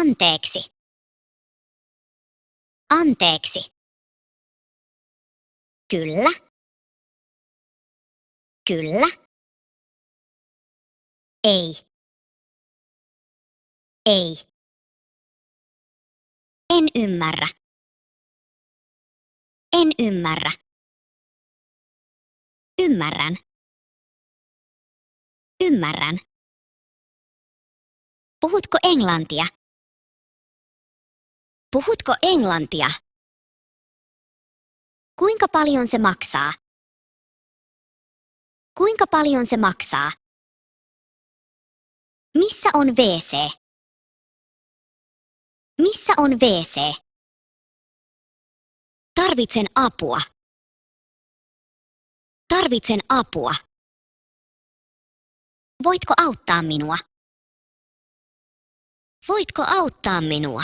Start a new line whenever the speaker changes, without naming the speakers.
Anteeksi. Anteeksi. Kyllä. Kyllä. Ei. Ei. En ymmärrä. En ymmärrä. Ymmärrän. Ymmärrän. Puhutko englantia? Puhutko englantia? Kuinka paljon se maksaa? Kuinka paljon se maksaa? Missä on WC? Missä on WC? Tarvitsen apua. Tarvitsen apua. Voitko auttaa minua? Voitko auttaa minua?